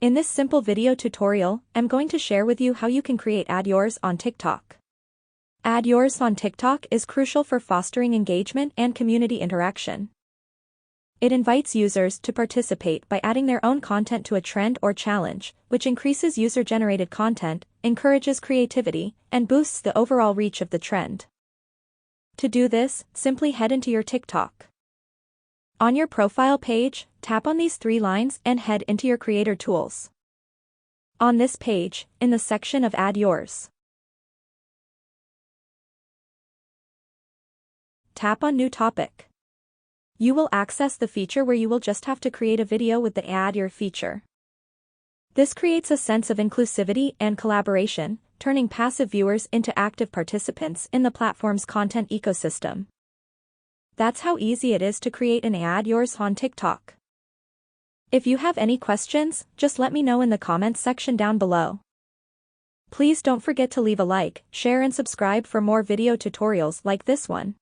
In this simple video tutorial, I'm going to share with you how you can create Add Yours on TikTok. Add Yours on TikTok is crucial for fostering engagement and community interaction. It invites users to participate by adding their own content to a trend or challenge, which increases user-generated content, encourages creativity, and boosts the overall reach of the trend. To do this, simply head into your TikTok. On your profile page, tap on these three lines and head into your creator tools. On this page, in the section of Add Yours, tap on New Topic. You will access the feature where you will just have to create a video with the Add Your feature. This creates a sense of inclusivity and collaboration, turning passive viewers into active participants in the platform's content ecosystem. That's how easy it is to create an Add Yours on TikTok. If you have any questions, just let me know in the comments section down below. Please don't forget to leave a like, share and subscribe for more video tutorials like this one.